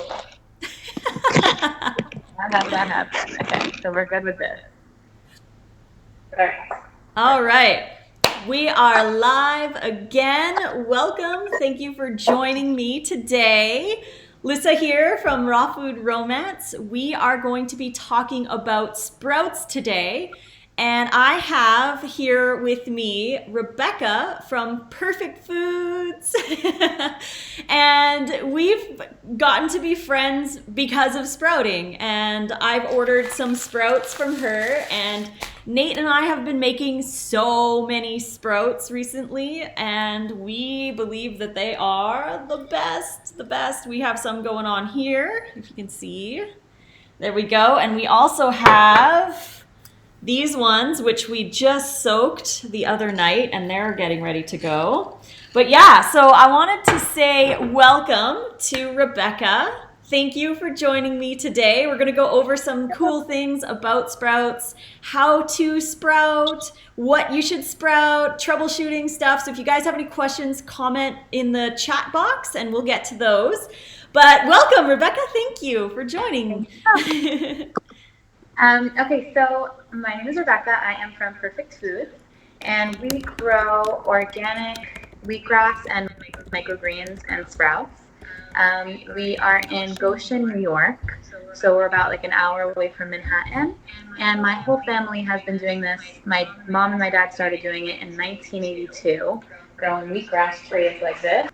Oh, how did that happen? Okay, so we're good with this. All right. All right. We are live again. Welcome. Thank you for joining me today. Lisa here from Raw Food Romance. We are going to be talking about sprouts today. And I have here with me Rebecca from Perfect Foods. And we've gotten to be friends because of sprouting. And I've ordered some sprouts from her, and Nate and I have been making so many sprouts recently, and we believe that they are the best. The best. We have some going on here, if you can see. There we go. And we also have these ones, which we just soaked the other night, and they're getting ready to go. But yeah, so I wanted to say welcome to Rebecca. Thank you for joining me today. We're going to go over some cool things about sprouts, how to sprout, what you should sprout, troubleshooting stuff. So if you guys have any questions, comment in the chat box and we'll get to those. But welcome, Rebecca. Thank you for joining. Okay, so my name is Rebecca. I am from Perfect Foods, and we grow organic wheatgrass and microgreens and sprouts. We are in Goshen, New York, so we're about like an hour away from Manhattan. And my whole family has been doing this. My mom and my dad started doing it in 1982, growing wheatgrass trees like this.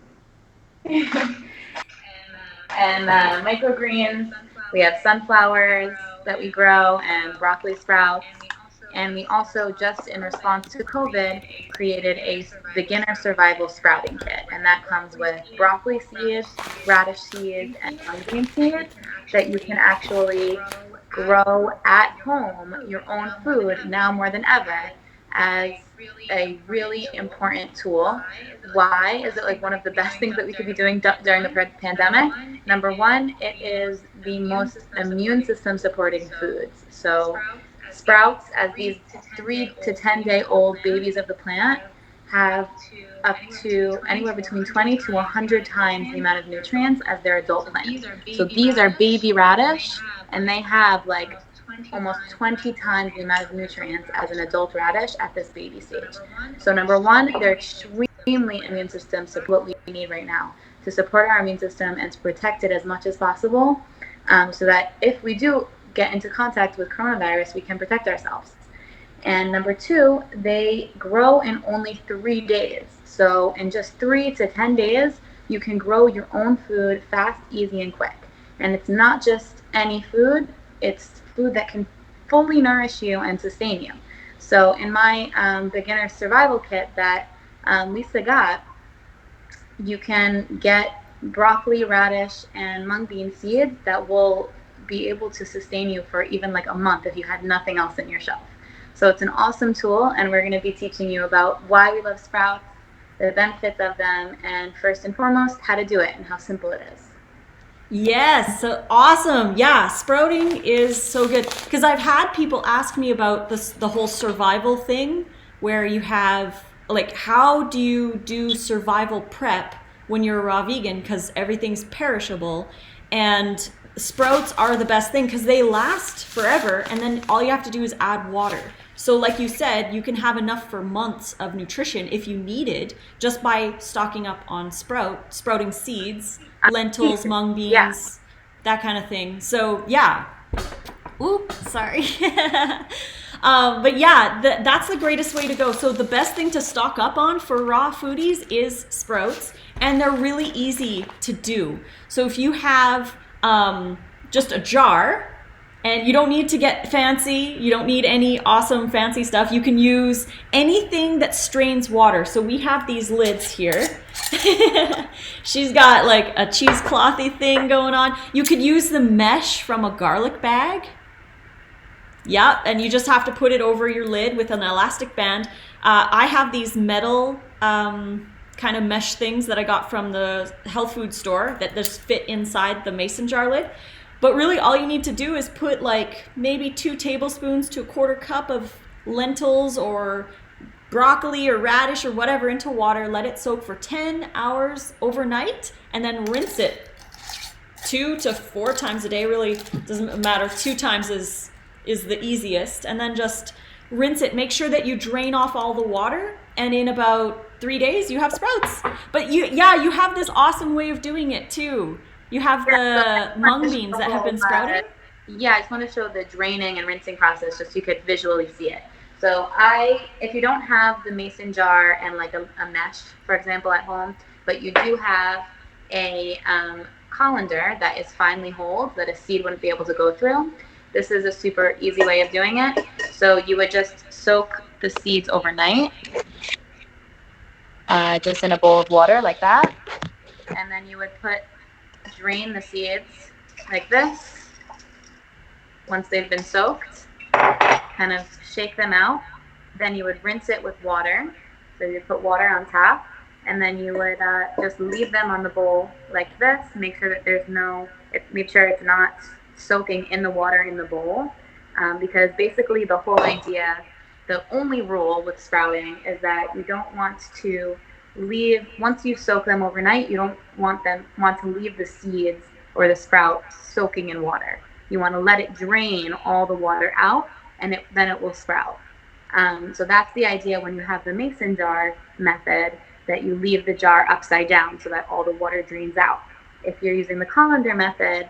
And microgreens. We have sunflowers that we grow and broccoli sprouts. And we also, just in response to COVID, created a beginner survival sprouting kit. And that comes with broccoli seeds, radish seeds, and green seeds that you can actually grow at home your own food now more than ever as a really important tool. Why is it like one of the best things that we could be doing during the pandemic? Number one, it is the most immune system supporting foods. So sprouts, as these 3 to 10 day old babies of the plant, have up to anywhere between 20 to 100 times the amount of nutrients as their adult plant. So these are baby radish, and they have like almost 20 times the amount of nutrients as an adult radish at this baby stage. So number one, they're extremely immune system support what we need right now to support our immune system and to protect it as much as possible, so that if we do get into contact with coronavirus, we can protect ourselves. And number two, they grow in only 3 days. So in just 3 to 10 days, you can grow your own food fast, easy, and quick. And it's not just any food, it's food that can fully nourish you and sustain you. So in my beginner survival kit that Lisa got, you can get broccoli, radish, and mung bean seeds that will be able to sustain you for even like a month if you had nothing else in your shelf. So it's an awesome tool, and we're going to be teaching you about why we love sprouts, the benefits of them, and first and foremost, how to do it and how simple it is. Yes, so awesome. Yeah, sprouting is so good because I've had people ask me about the whole survival thing where you have like how do you do survival prep when you're a raw vegan because everything's perishable, and sprouts are the best thing because they last forever, and then all you have to do is add water. So like you said, you can have enough for months of nutrition if you needed just by stocking up on sprouting seeds, lentils, mung Yeah. beans, that kind of thing. So yeah. Ooh, sorry. But yeah, that's the greatest way to go. So the best thing to stock up on for raw foodies is sprouts, and they're really easy to do. So if you have just a jar, and you don't need to get fancy, you don't need any awesome fancy stuff. You can use anything that strains water. So we have these lids here. She's got like a cheeseclothy thing going on. You could use the mesh from a garlic bag. Yep, and you just have to put it over your lid with an elastic band. I have these metal kind of mesh things that I got from the health food store that just fit inside the mason jar lid. But really all you need to do is put like maybe 2 tablespoons to a quarter cup of lentils or broccoli or radish or whatever into water, let it soak for 10 hours overnight, and then rinse it. 2 to 4 times a day, really doesn't matter. 2 times is the easiest. And then just rinse it. Make sure that you drain off all the water, and in about 3 days you have sprouts. But you have this awesome way of doing it too. You have the mung beans that have been sprouting. Yeah, I just want to show the draining and rinsing process just so you could visually see it. So if you don't have the mason jar and like a mesh, for example, at home, but you do have a colander that is finely holed that a seed wouldn't be able to go through, this is a super easy way of doing it. So you would just soak the seeds overnight, just in a bowl of water like that, and then you would drain the seeds like this. Once they've been soaked, kind of shake them out. Then you would rinse it with water. So you put water on top, and then you would just leave them on the bowl like this. Make sure that make sure it's not soaking in the water in the bowl, because basically the whole idea, the only rule with sprouting is that you don't want to leave, once you soak them overnight, you don't want to leave the seeds or the sprout soaking in water. You want to let it drain all the water out, and then it will sprout. So that's the idea when you have the mason jar method, that you leave the jar upside down so that all the water drains out. If you're using the colander method,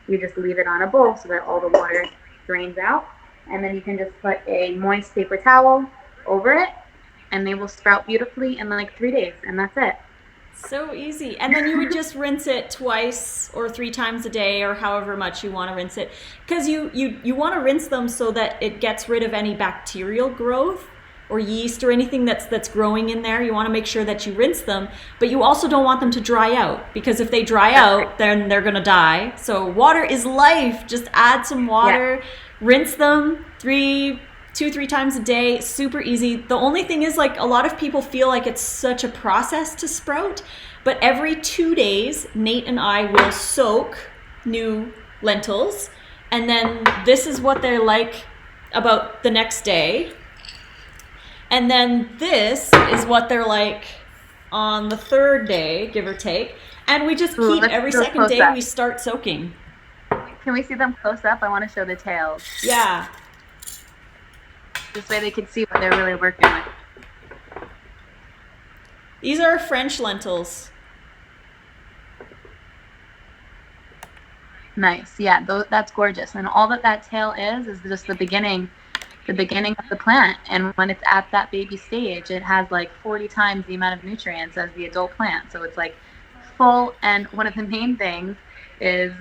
you just leave it on a bowl so that all the water drains out, and then you can just put a moist paper towel over it, and they will sprout beautifully in like 3 days, and that's it. So easy. And then you would just rinse it twice or 3 times a day, or however much you want to rinse it. Because you want to rinse them so that it gets rid of any bacterial growth or yeast or anything that's growing in there. You want to make sure that you rinse them, but you also don't want them to dry out, because if they dry out, then they're going to die. So water is life. Just add some water, rinse them 2-3 times a day. Super easy. The only thing is, like, a lot of people feel like it's such a process to sprout, but every 2 days, Nate and I will soak new lentils, and then this is what they're like about the next day. And then this is what they're like on the 3rd day, give or take. And we just keep every second day we start soaking. Can we see them close up? I want to show the tails. Yeah. This way they can see what they're really working with. These are French lentils. Nice. Yeah, that's gorgeous. And all that tail is just the beginning of the plant. And when it's at that baby stage, it has like 40 times the amount of nutrients as the adult plant. So it's like full. And one of the main things is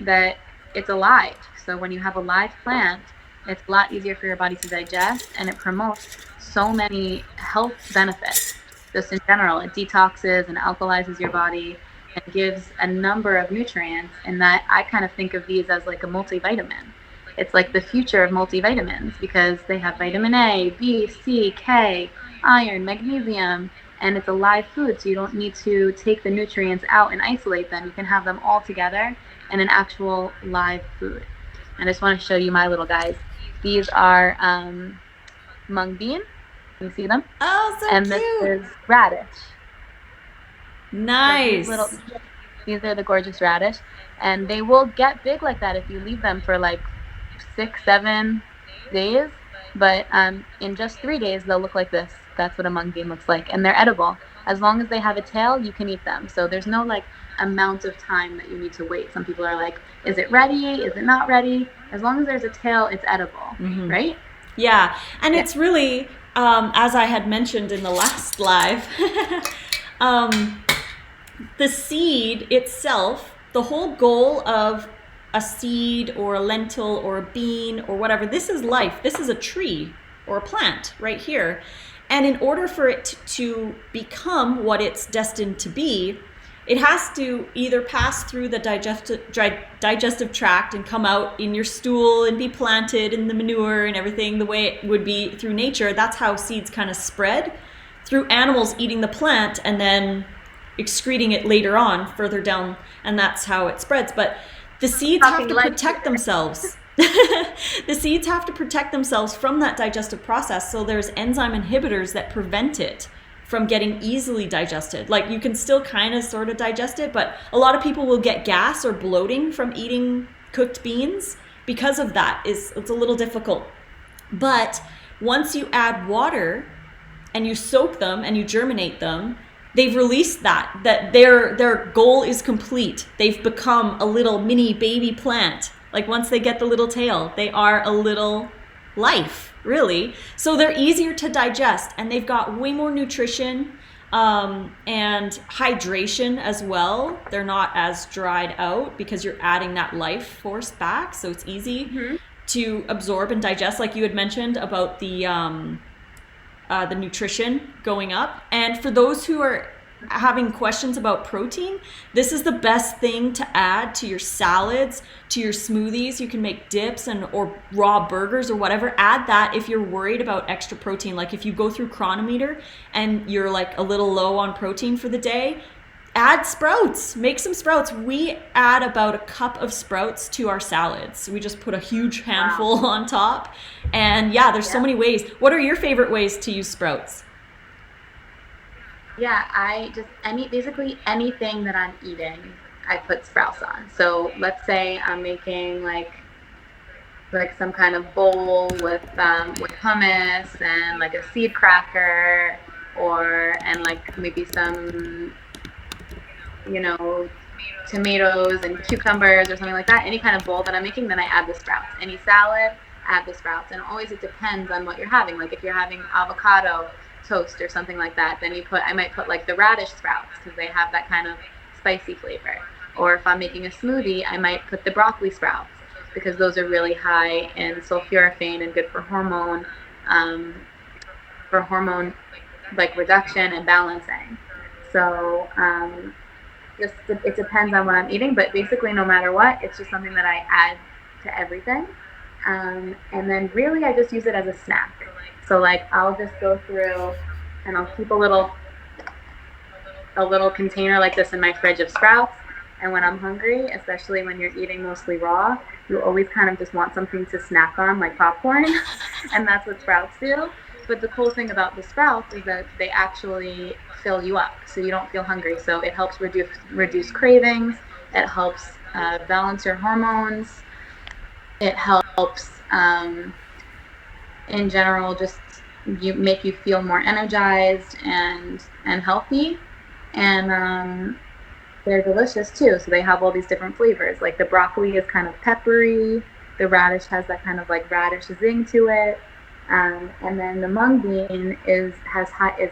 that it's alive. So when you have a live plant, it's a lot easier for your body to digest, and it promotes so many health benefits. Just in general, it detoxes and alkalizes your body and gives a number of nutrients, and that I kind of think of these as like a multivitamin. It's like the future of multivitamins, because they have vitamin A, B, C, K, iron, magnesium, and it's a live food, so you don't need to take the nutrients out and isolate them. You can have them all together in an actual live food. And I just want to show you my little guys. These are mung bean. Can you see them? Oh, so and cute. And this is radish. Nice. So these are the gorgeous radish. And they will get big like that if you leave them for like 6-7 days. But in just 3 days, they'll look like this. That's what a mung bean looks like. And they're edible. As long as they have a tail, you can eat them. So there's no like amount of time that you need to wait. Some people are like, is it ready? Is it not ready? As long as there's a tail, it's edible, right? Yeah. And it's really, as I had mentioned in the last live, the seed itself, the whole goal of a seed or a lentil or a bean or whatever, this is life. This is a tree or a plant right here. And in order for it to become what it's destined to be, it has to either pass through the digestive tract and come out in your stool and be planted in the manure and everything the way it would be through nature. That's how seeds kind of spread, through animals eating the plant and then excreting it later on further down, and that's how it spreads. But the seeds have to protect themselves. The seeds have to protect themselves from that digestive process, so there's enzyme inhibitors that prevent it from getting easily digested. Like you can still kind of sort of digest it, but a lot of people will get gas or bloating from eating cooked beans because of that. It's a little difficult. But once you add water and you soak them and you germinate them, they've released that their goal is complete. They've become a little mini baby plant. Like once they get the little tail, they are a little life, really. So they're easier to digest, and they've got way more nutrition and hydration as well. They're not as dried out because you're adding that life force back, so it's easy to absorb and digest, like you had mentioned about the nutrition going up. And for those who are having questions about protein, this is the best thing to add to your salads, to your smoothies. You can make dips or raw burgers or whatever. Add that if you're worried about extra protein. Like if you go through Chronometer and you're like a little low on protein for the day, add sprouts. Make some sprouts. We add about a cup of sprouts to our salads. We just put a huge handful on top. And yeah, there's so many ways. What are your favorite ways to use sprouts? Yeah, I just basically anything that I'm eating, I put sprouts on. So let's say I'm making like some kind of bowl with hummus and like a seed cracker, and like maybe some, you know, tomatoes and cucumbers or something like that. Any kind of bowl that I'm making, then I add the sprouts. Any salad, add the sprouts. And always it depends on what you're having. Like if you're having avocado toast or something like that, then I might put like the radish sprouts because they have that kind of spicy flavor. Or if I'm making a smoothie, I might put the broccoli sprouts because those are really high in sulforaphane and good for hormone like reduction and balancing. So just it depends on what I'm eating, but basically no matter what, it's just something that I add to everything. And then really I just use it as a snack. So like I'll just go through and I'll keep a little container like this in my fridge of sprouts. And when I'm hungry, especially when you're eating mostly raw, you always kind of just want something to snack on like popcorn. And that's what sprouts do. But the cool thing about the sprouts is that they actually fill you up so you don't feel hungry. So it helps reduce cravings. It helps balance your hormones. It helps in general just make you feel more energized and healthy. And they're delicious too. So they have all these different flavors. Like the broccoli is kind of peppery. The radish has that kind of like radish zing to it. And then the mung bean is high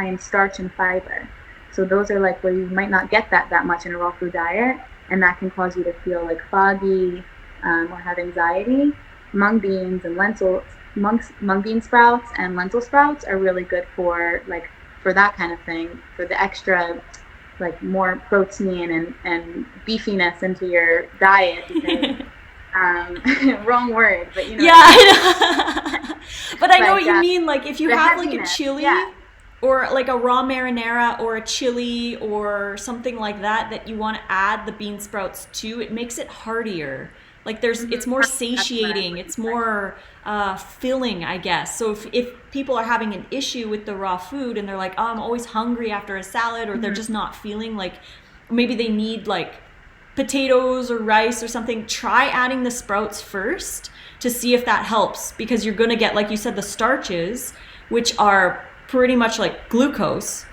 in starch and fiber. So those are like where you might not get that much in a raw food diet, and that can cause you to feel like foggy or have anxiety. Mung beans and mung bean sprouts and lentil sprouts are really good for that kind of thing, for the extra like more protein and beefiness into your diet because wrong word, but you know. Yeah, I know. But I know what you mean. Like if you have like a chili or like a raw marinara or a chili or something like that you want to add the bean sprouts to, it makes it heartier. Like it's more satiating. It's more filling, I guess. So if people are having an issue with the raw food and they're like, oh, I'm always hungry after a salad, or they're just not feeling like, maybe they need like potatoes or rice or something, try adding the sprouts first to see if that helps, because you're going to get, like you said, the starches, which are pretty much like glucose,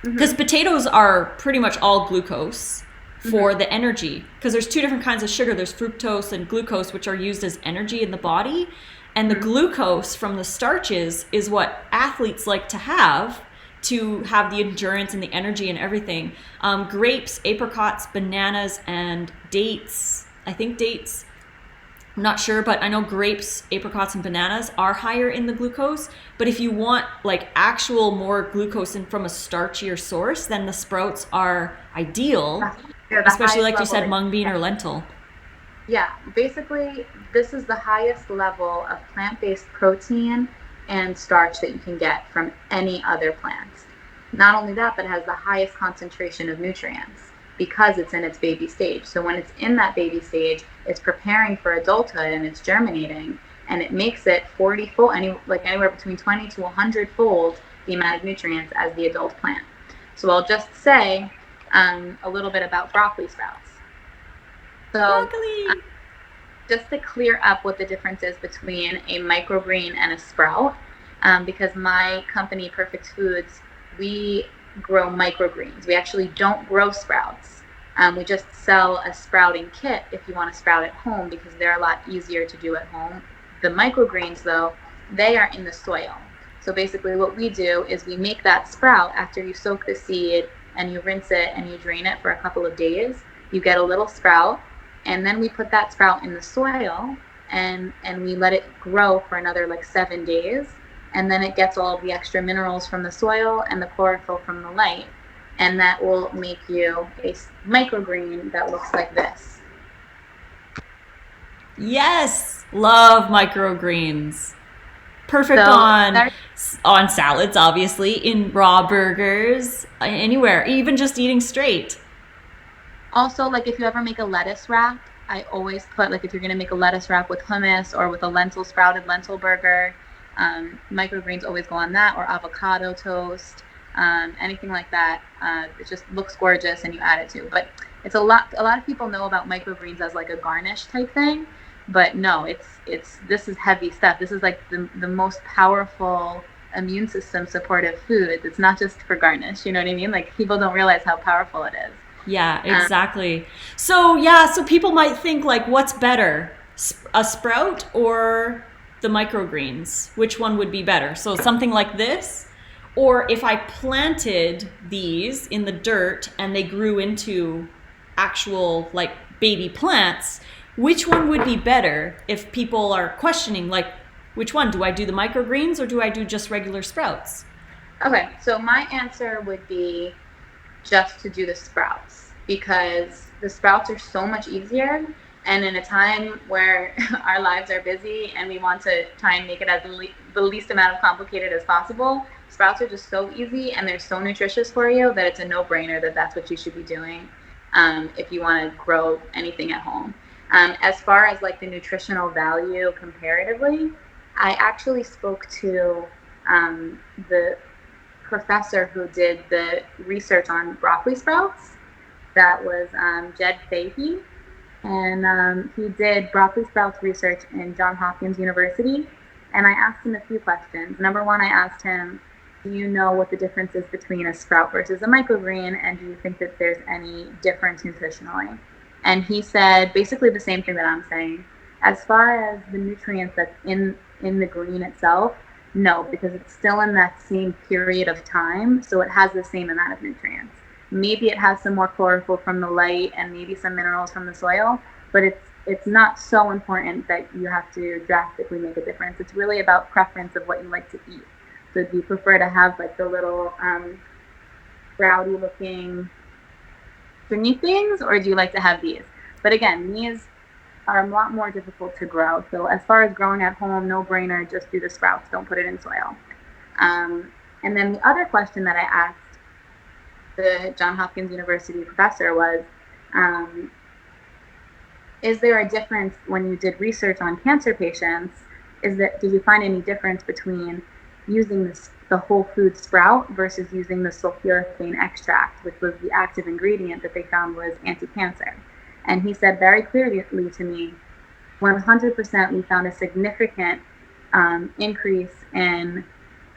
because potatoes are pretty much all glucose for the energy, because there's two different kinds of sugar. There's fructose and glucose, which are used as energy in the body, and the glucose from the starches is what athletes like to have the endurance and the energy and everything. Grapes, apricots, bananas, and dates. I think dates, I'm not sure, but I know grapes, apricots, and bananas are higher in the glucose. But if you want like actual more glucose from a starchier source, then the sprouts are ideal, especially like you said, mung bean or lentil. Yeah, basically this is the highest level of plant-based protein and starch that you can get from any other plant. Not only that, but it has the highest concentration of nutrients because it's in its baby stage. So when it's in that baby stage, it's preparing for adulthood and it's germinating, and it makes it 40-fold, anywhere between 20 to 100-fold the amount of nutrients as the adult plant. So I'll just say a little bit about broccoli sprouts. So Broccoli. just to clear up what the difference is between a microgreen and a sprout, because my company, Perfect Foods, we grow microgreens. We actually don't grow sprouts. We just sell a sprouting kit if you want to sprout at home, because they're a lot easier to do at home. The microgreens, though, they are in the soil. So basically what we do is we make that sprout after you soak the seed and you rinse it and you drain it for a couple of days. You get a little sprout, and then we put that sprout in the soil, and we let it grow for another like 7 days, and then it gets all of the extra minerals from the soil and the chlorophyll from the light, and that will make you a microgreen that looks like this. Yes, love microgreens. Perfect So on salads, obviously, in raw burgers, anywhere, even just eating straight. also, like if you ever make a lettuce wrap, I always put, like if you're going to make a lettuce wrap with hummus or with a sprouted lentil burger, microgreens always go on that, or avocado toast, anything like that. It just looks gorgeous and you add it to. But it's a lot of people know about microgreens as like a garnish type thing, but no, this is heavy stuff. This is like the most powerful immune system supportive food. It's not just for garnish, you know what I mean? Like people don't realize how powerful it is. Yeah, exactly. So people might think like, what's better, a sprout or the microgreens? Which one would be better? So something like this, or if I planted these in the dirt and they grew into actual like baby plants, which one would be better if people are questioning like, which one? Do I do the microgreens or do I do just regular sprouts? Okay, so my answer would be just to do the sprouts, because the sprouts are so much easier, and in a time where our lives are busy and we want to try and make it as the least amount of complicated as possible, sprouts are just so easy and they're so nutritious for you that it's a no-brainer that that's what you should be doing, if you want to grow anything at home. As far as like the nutritional value comparatively, I actually spoke to the professor who did the research on broccoli sprouts. That was Jed Fahey, and he did broccoli sprouts research in Johns Hopkins University. And I asked him a few questions. Number one, I asked him, do you know what the difference is between a sprout versus a microgreen, and do you think that there's any difference nutritionally? And he said basically the same thing that I'm saying. As far as the nutrients that's in the green itself, no, because it's still in that same period of time, so it has the same amount of nutrients. Maybe it has some more chlorophyll from the light and maybe some minerals from the soil, but it's not so important that you have to drastically make a difference. It's really about preference of what you like to eat. So do you prefer to have like the little sprouty looking stringy things, or do you like to have these? But again, these are a lot more difficult to grow. So as far as growing at home, no brainer, just do the sprouts, don't put it in soil. And then the other question that I asked the Johns Hopkins University professor was, is there a difference when you did research on cancer patients? Did you find any difference between using the whole food sprout versus using the sulforaphane extract, which was the active ingredient that they found was anti-cancer? And he said very clearly to me, 100% we found a significant increase in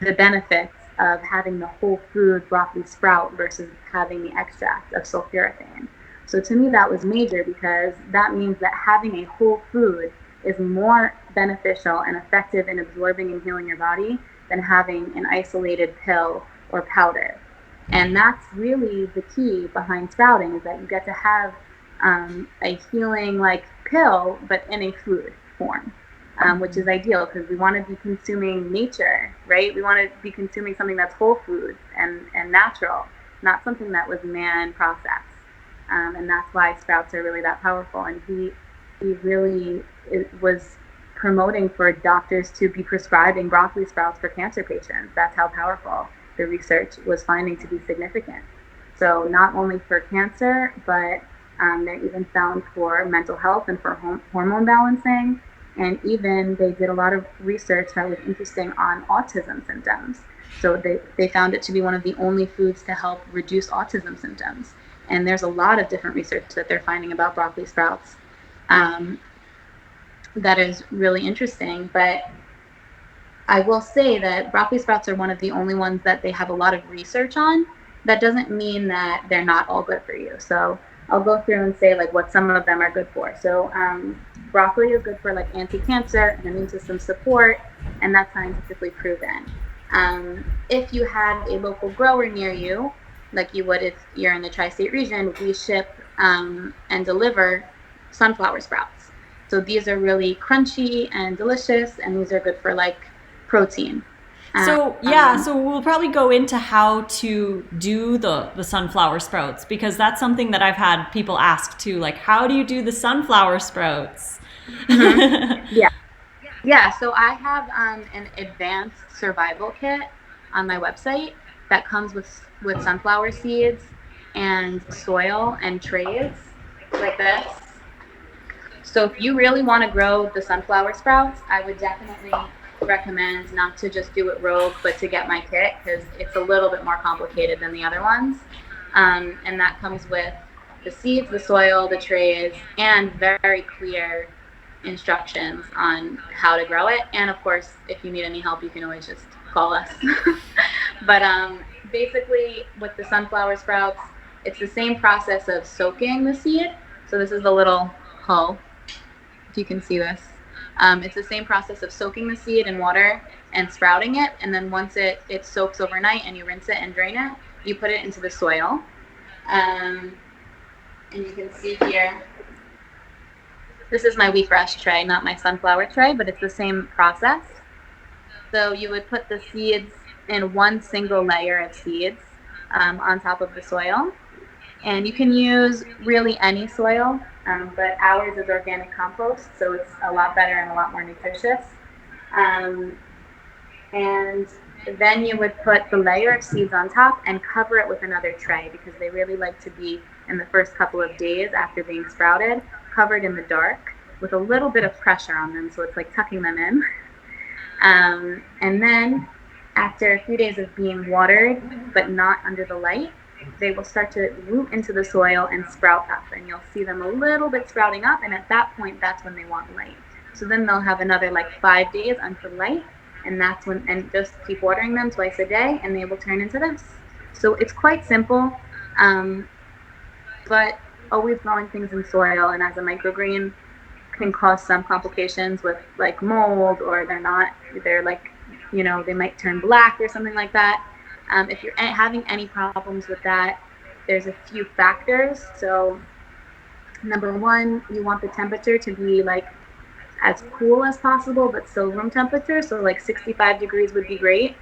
the benefits of having the whole food broccoli sprout versus having the extract of sulforaphane. So to me that was major, because that means that having a whole food is more beneficial and effective in absorbing and healing your body than having an isolated pill or powder. And that's really the key behind sprouting, is that you get to have a healing like pill, but in a food form, which is ideal, because we want to be consuming nature, right? We want to be consuming something that's whole foods and natural, not something that was man processed. And that's why sprouts are really that powerful. And he really was promoting for doctors to be prescribing broccoli sprouts for cancer patients. That's how powerful the research was finding to be significant. So not only for cancer, but they're even found for mental health and for hormone balancing. And even they did a lot of research that was interesting on autism symptoms. So they found it to be one of the only foods to help reduce autism symptoms. And there's a lot of different research that they're finding about broccoli sprouts um, that is really interesting. But I will say that broccoli sprouts are one of the only ones that they have a lot of research on. That doesn't mean that they're not all good for you. So I'll go through and say like what some of them are good for. So broccoli is good for like anti-cancer and immune system support, and that's scientifically proven. If you have a local grower near you, like you would if you're in the tri-state region, we ship and deliver sunflower sprouts. So these are really crunchy and delicious, and these are good for like protein. So yeah, so we'll probably go into how to do the sunflower sprouts, because that's something that I've had people ask too, like how do you do the sunflower sprouts? Yeah, yeah. So I have an advanced survival kit on my website that comes with sunflower seeds and soil and trays like this. So if you really want to grow the sunflower sprouts, I would definitely recommend not to just do it rogue, but to get my kit because it's a little bit more complicated than the other ones. And that comes with the seeds, the soil, the trays, and very clear instructions on how to grow it. And of course, if you need any help, you can always just call us. But basically, with the sunflower sprouts, it's the same process of soaking the seed. So this is the little hull, if you can see this. It's the same process of soaking the seed in water and sprouting it. And then once it soaks overnight and you rinse it and drain it, you put it into the soil. And you can see here, this is my wheatgrass tray, not my sunflower tray, but it's the same process. So you would put the seeds in one single layer of seeds on top of the soil. And you can use really any soil, but ours is organic compost, so it's a lot better and a lot more nutritious. And then you would put the layer of seeds on top and cover it with another tray because they really like to be, in the first couple of days after being sprouted, covered in the dark with a little bit of pressure on them, so it's like tucking them in. And then after a few days of being watered but not under the light, they will start to root into the soil and sprout up, and you'll see them a little bit sprouting up, and at that point that's when they want light. So then they'll have another like 5 days under light, and that's when, and just keep watering them twice a day and they will turn into this. So it's quite simple, but always growing things in soil and as a microgreen can cause some complications with like mold, or they're like, they might turn black or something like that. If you're having any problems with that, there's a few factors. So number one, you want the temperature to be like as cool as possible, but still room temperature. So like 65 degrees would be great.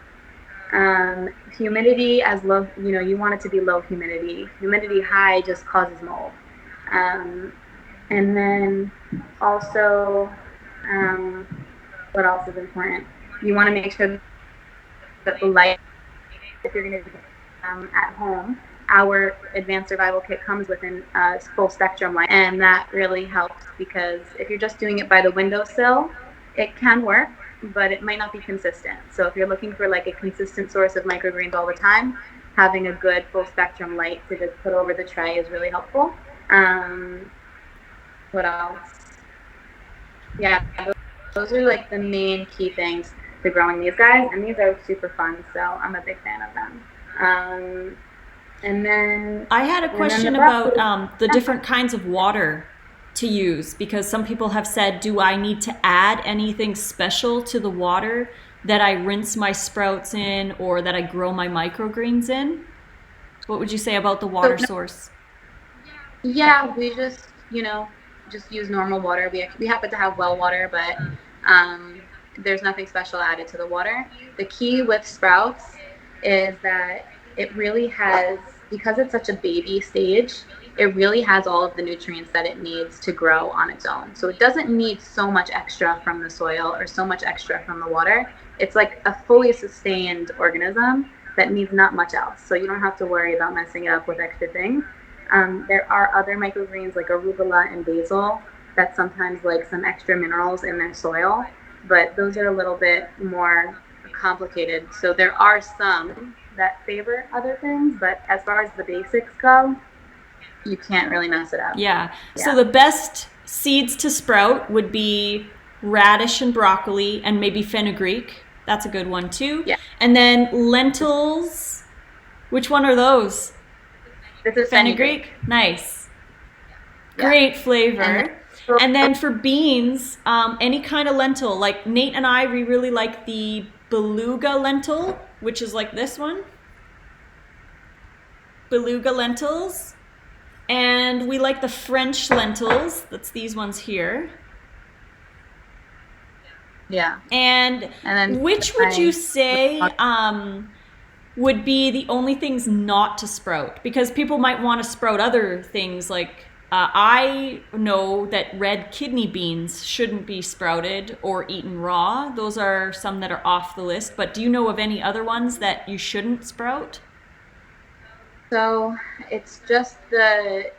Humidity as low, you want it to be low humidity. Humidity high just causes mold. And then also, what else is important? You want to make sure that the light, if you're going to do at home, our advanced survival kit comes with a full spectrum light, and that really helps because if you're just doing it by the windowsill, it can work, but it might not be consistent. So if you're looking for like a consistent source of microgreens all the time, having a good full spectrum light to just put over the tray is really helpful. What else? Yeah, those are like the main key things to growing these guys, and these are super fun, so I'm a big fan of them. And then I had a question about the different kinds of water to use, because some people have said, do I need to add anything special to the water that I rinse my sprouts in or that I grow my microgreens in? What would you say about the water source? Yeah, we just use normal water. We happen to have well water, but there's nothing special added to the water. The key with sprouts is that it really has, because it's such a baby stage, it really has all of the nutrients that it needs to grow on its own. So it doesn't need so much extra from the soil or so much extra from the water. It's like a fully sustained organism that needs not much else. So you don't have to worry about messing it up with extra things. There are other microgreens like arugula and basil that sometimes like some extra minerals in their soil, but those are a little bit more complicated. So there are some that favor other things, but as far as the basics go, you can't really mess it up. Yeah. So Yeah. the best seeds to sprout would be radish and broccoli and maybe fenugreek. That's a good one too. Yeah. And then lentils. Which one are those? This is Fenugreek? Nice. Yeah. Great flavor. And And then for beans, any kind of lentil. Like Nate and I, we really like the beluga lentil, which is like this one. Beluga lentils. And we like the French lentils. That's these ones here. yeah. And then which would you say would be the only things not to sprout? Because people might want to sprout other things. Like I know that red kidney beans shouldn't be sprouted or eaten raw. Those are some that are off the list. But do you know of any other ones that you shouldn't sprout? So it's just it's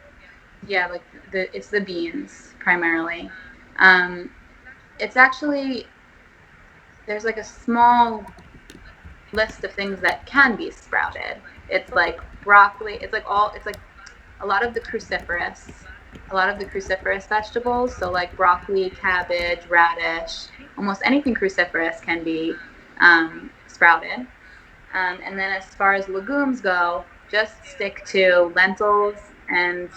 the beans primarily. It's actually, there's like a small list of things that can be sprouted. It's like broccoli. It's like a lot of the cruciferous vegetables. So like broccoli, cabbage, radish, almost anything cruciferous can be sprouted. And then as far as legumes go, just stick to lentils and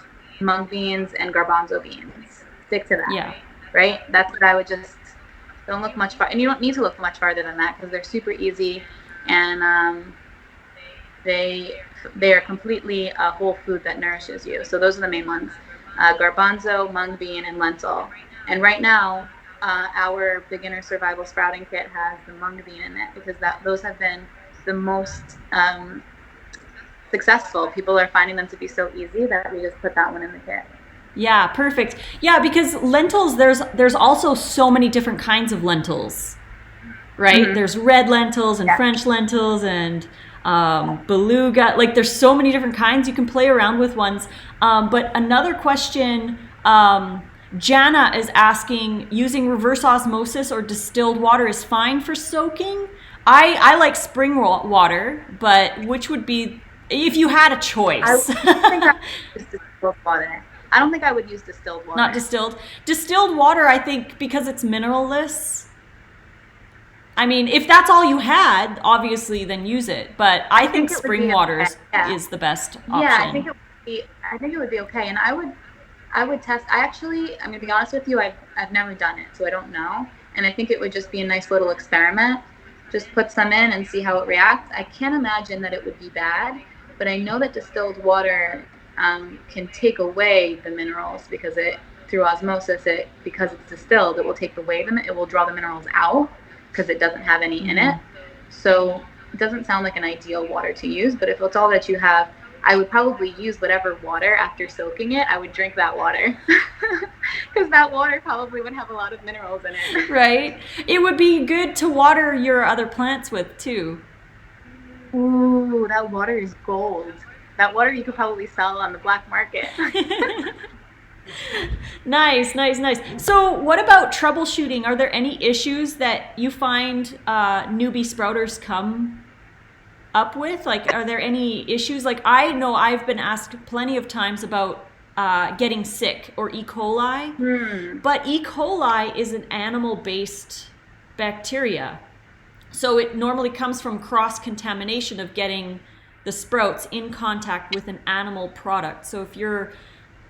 mung beans and garbanzo beans. Stick to that. Yeah. Right? That's what I would just, don't look much far. And you don't need to look much farther than that because they're super easy, and they are completely a whole food that nourishes you. So those are the main ones. Garbanzo, mung bean, and lentil. And right now, our beginner survival sprouting kit has the mung bean in it because those have been the most successful. People are finding them to be so easy that we just put that one in the kit. Yeah, perfect. Yeah, because lentils, there's also so many different kinds of lentils, right? Mm-hmm. There's red lentils and French lentils and beluga. Like there's so many different kinds. You can play around with ones. But another question, Jana is asking, using reverse osmosis or distilled water is fine for soaking? I like spring water, but which would be, if you had a choice? I don't think I would use distilled water. Not distilled. Distilled water, I think, because it's mineralless. I mean, if that's all you had, obviously, then use it. But I think spring water is the best option. Yeah, I think it would be okay. And I would test. I'm going to be honest with you. I've never done it, so I don't know. And I think it would just be a nice little experiment. Just put some in and see how it reacts. I can't imagine that it would be bad, but I know that distilled water can take away the minerals because through osmosis, because it's distilled, it will take it will draw the minerals out because it doesn't have any in it. So it doesn't sound like an ideal water to use, but if it's all that you have, I would probably use whatever water after soaking it. I would drink that water because that water probably would have a lot of minerals in it. Right. It would be good to water your other plants with too. Ooh, that water is gold. That water you could probably sell on the black market. Nice. So what about troubleshooting? Are there any issues that you find newbie sprouters come up with? Like, are there any issues? Like, I know I've been asked plenty of times about getting sick or E. coli. But E. coli is an animal-based bacteria. So it normally comes from cross-contamination of getting the sprouts in contact with an animal product. So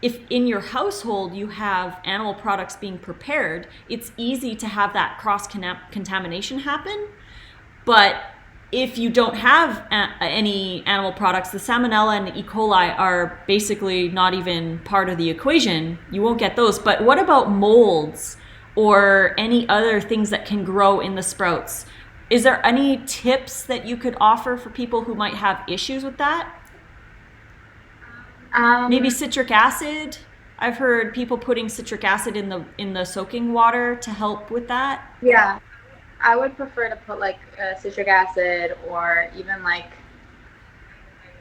if in your household you have animal products being prepared, it's easy to have that cross-contamination happen. But if you don't have any animal products, the Salmonella and the E. coli are basically not even part of the equation. You won't get those. But what about molds or any other things that can grow in the sprouts? Is there any tips that you could offer for people who might have issues with that? Maybe citric acid. I've heard people putting citric acid in the soaking water to help with that. Yeah, I would prefer to put like citric acid or even like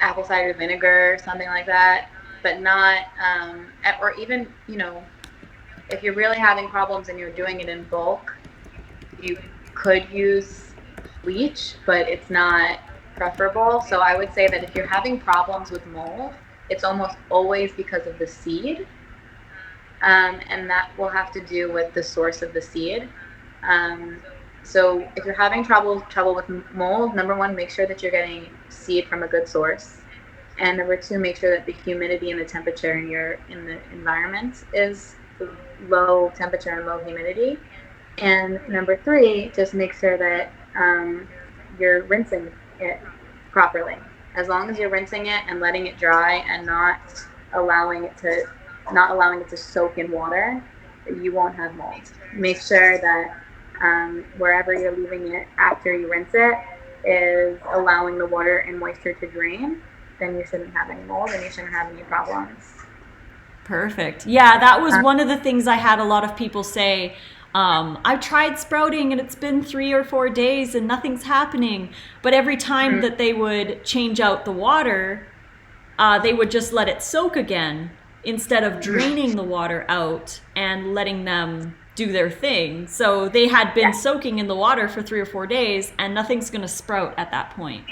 apple cider vinegar or something like that, but not, or even, if you're really having problems and you're doing it in bulk, you could use bleach, but it's not preferable. So I would say that if you're having problems with mold, it's almost always because of the seed, and that will have to do with the source of the seed. Um, so if you're having trouble with mold, number one, make sure that you're getting seed from a good source, and number two, make sure that the humidity and the temperature in the environment is low temperature and low humidity. And number three, just make sure that you're rinsing it properly. As long as you're rinsing it and letting it dry and allowing it to not allowing it to soak in water, you won't have mold. Make sure that wherever you're leaving it after you rinse it is allowing the water and moisture to drain. Then you shouldn't have any mold and you shouldn't have any problems. Perfect. Yeah, that was one of the things I had a lot of people say. I've tried sprouting and it's been 3 or 4 days and nothing's happening. But every time that they would change out the water, they would just let it soak again instead of draining the water out and letting them do their thing. So they had been soaking in the water for 3 or 4 days and nothing's going to sprout at that point.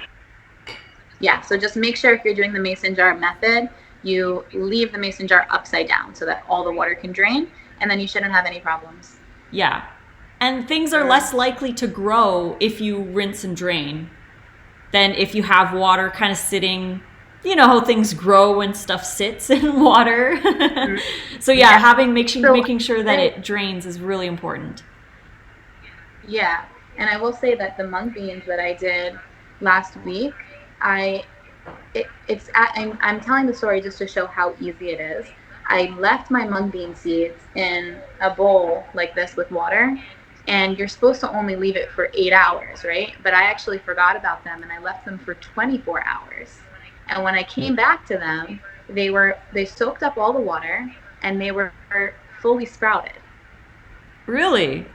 Yeah, so just make sure if you're doing the mason jar method, you leave the mason jar upside down so that all the water can drain, and then you shouldn't have any problems. Yeah. And things are less likely to grow if you rinse and drain than if you have water kind of sitting. You know how things grow when stuff sits in water. So yeah, making sure that it drains is really important. Yeah, and I will say that the mung beans that I did last week, I'm telling the story just to show how easy it is. I left my mung bean seeds in a bowl like this with water, and you're supposed to only leave it for 8 hours, right? But I actually forgot about them and I left them for 24 hours. And when I came back to them, they soaked up all the water and they were fully sprouted. Really?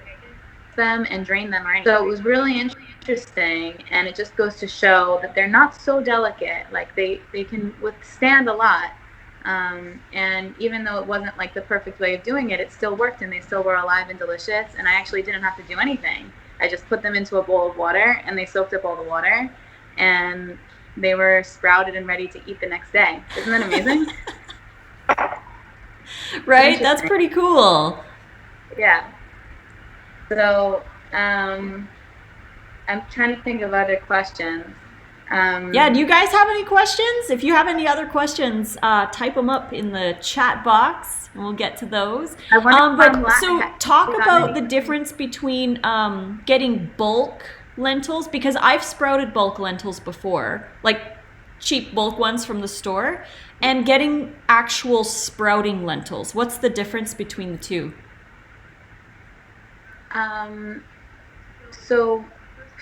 Them and drain them or anything. So it was really interesting, and it just goes to show that they're not so delicate. Like they can withstand a lot. And even though it wasn't like the perfect way of doing it, it still worked and they still were alive and delicious. And I actually didn't have to do anything. I just put them into a bowl of water and they soaked up all the water and they were sprouted and ready to eat the next day. Isn't that amazing? Right? That's pretty cool. Yeah. So, I'm trying to think of other questions. Yeah, do you guys have any questions? If you have any other questions, type them up in the chat box and we'll get to those. So talk about the difference between getting bulk lentils, because I've sprouted bulk lentils before, like cheap bulk ones from the store, and getting actual sprouting lentils. What's the difference between the two? So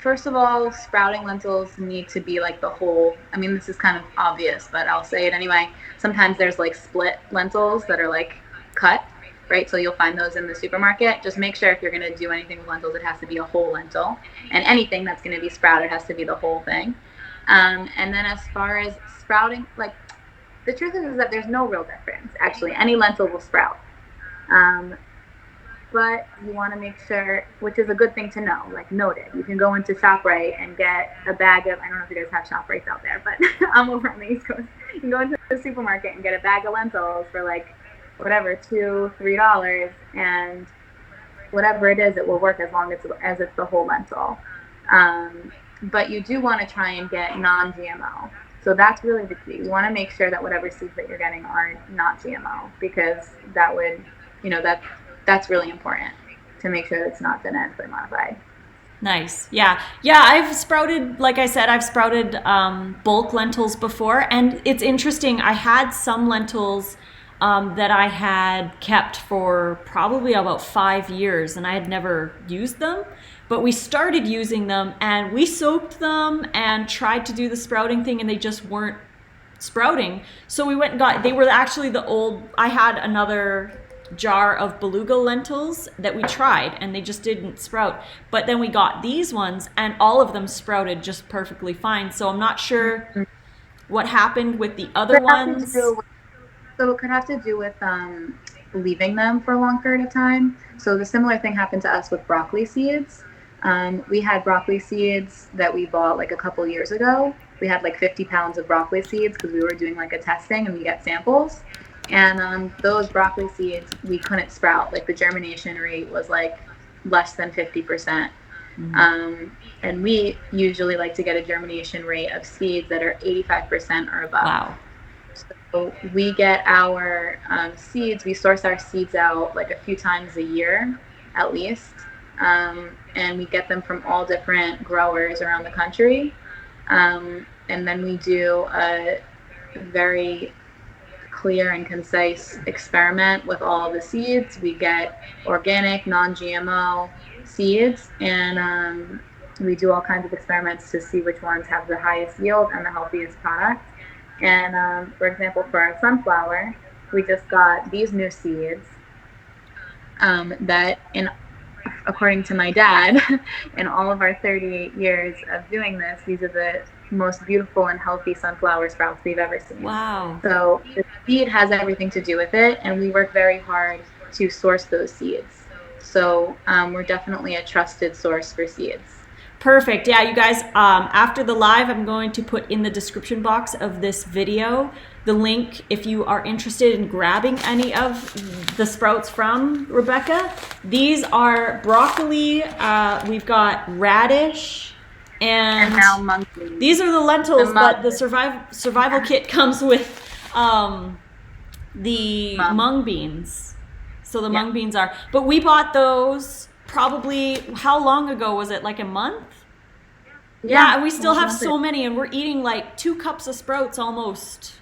first of all, sprouting lentils need to be like the whole, I mean, this is kind of obvious, but I'll say it anyway. Sometimes there's like split lentils that are like cut, right? So you'll find those in the supermarket. Just make sure if you're going to do anything with lentils, it has to be a whole lentil. And anything that's going to be sprouted has to be the whole thing. And then as far as sprouting, like the truth is that there's no real difference. Actually, any lentil will sprout. But you want to make sure, which is a good thing to know, like noted. You can go into ShopRite and get a bag of, I don't know if you guys have ShopRites out there, but I'm over on the East Coast. You can go into the supermarket and get a bag of lentils for like, whatever, $2, $3, and whatever it is, it will work as long as it's the whole lentil. But you do want to try and get non-GMO. So that's really the key. You want to make sure that whatever seeds that you're getting are not GMO, because that would, that's really important to make sure it's not genetically modified. Nice. Yeah. I've sprouted, like I said, bulk lentils before, and it's interesting. I had some lentils that I had kept for probably about 5 years, and I had never used them. But we started using them, and we soaked them and tried to do the sprouting thing, and they just weren't sprouting. So we went and they were actually I had another jar of beluga lentils that we tried and they just didn't sprout, but then we got these ones and all of them sprouted just perfectly fine. So I'm not sure what happened with the other ones. So it could have to do with leaving them for a long period of time. So the similar thing happened to us with broccoli seeds. We had broccoli seeds that we bought like a couple years ago. We had like 50 pounds of broccoli seeds because we were doing like a testing and we get samples. And those broccoli seeds, we couldn't sprout. Like the germination rate was like less than 50%. And we usually like to get a germination rate of seeds that are 85% or above. Wow. So we get our seeds, we source our seeds out like a few times a year at least. And we get them from all different growers around the country. And then we do a very clear and concise experiment with all the seeds. We get organic, non-GMO seeds, and we do all kinds of experiments to see which ones have the highest yield and the healthiest product. And for example, for our sunflower, we just got these new seeds that, according to my dad, in all of our 38 years of doing this, these are the most beautiful and healthy sunflower sprouts we've ever seen. Wow. So the seed has everything to do with it, and we work very hard to source those seeds. So we're definitely a trusted source for seeds. Perfect. Yeah, you guys, after the live, I'm going to put in the description box of this video the link if you are interested in grabbing any of the sprouts from Rebecca. These are broccoli, we've got radish, and now mung beans. These are the lentils, but the survival kit comes with the mung beans. So the mung beans are, but we bought those probably, how long ago was it? Like a month? Yeah, and we still have so many, and we're eating like 2 cups of sprouts almost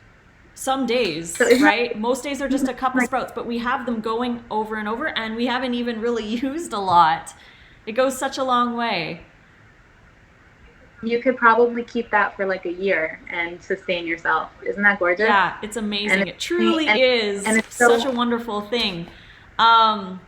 some days, right? Most days are just a cup of sprouts, but we have them going over and over, and we haven't even really used a lot. It goes such a long way. You could probably keep that for like a year and sustain yourself. Isn't that gorgeous? Yeah, it's amazing. It truly is such a wonderful thing.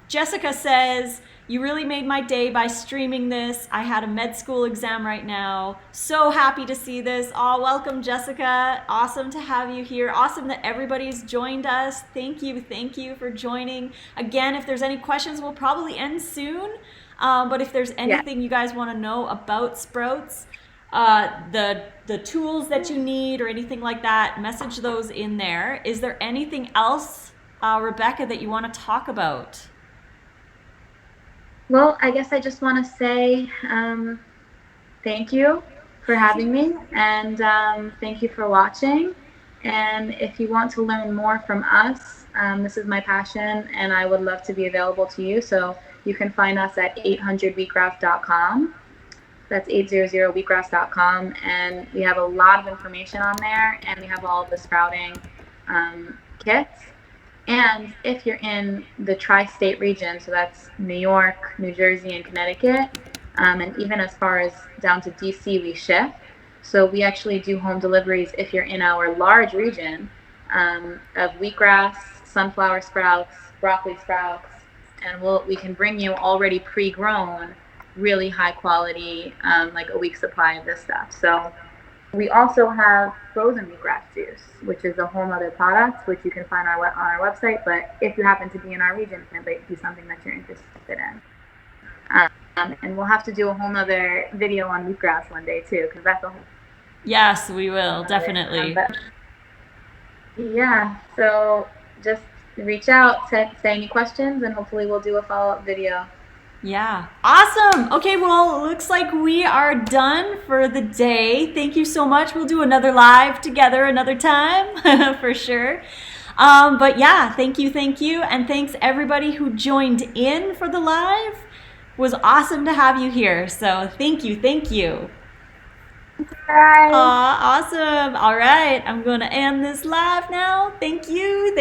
Jessica says, you really made my day by streaming this. I had a med school exam right now. So happy to see this. Oh, welcome, Jessica. Awesome to have you here. Awesome that everybody's joined us. Thank you for joining. Again, if there's any questions, we'll probably end soon. But if there's anything you guys want to know about sprouts, the tools that you need or anything like that, message those in there. Is there anything else, Rebecca, that you want to talk about? Well, I guess I just want to say thank you for having me, and thank you for watching. And if you want to learn more from us, this is my passion, and I would love to be available to you. So you can find us at 800wheatgrass.com. That's 800wheatgrass.com, and we have a lot of information on there, and we have all of the sprouting kits. And if you're in the tri-state region, so that's New York, New Jersey, and Connecticut, and even as far as down to DC, we ship. So we actually do home deliveries if you're in our large region of wheatgrass, sunflower sprouts, broccoli sprouts, and we can bring you already pre-grown, really high quality, like a week's supply of this stuff. So we also have frozen wheatgrass juice, which is a whole other product, which you can find on our website. But if you happen to be in our region, it might be something that you're interested in. And we'll have to do a whole other video on wheatgrass one day too, because that's a whole. Yes, we will, definitely. Yeah, so just reach out, say any questions, and hopefully we'll do a follow-up video. Yeah. Awesome. Okay, well, it looks like we are done for the day. Thank you so much. We'll do another live together another time for sure. But yeah, thank you. And thanks everybody who joined in for the live. It was awesome to have you here. So thank you. Bye. Awesome. All right. I'm going to end this live now. Thank you.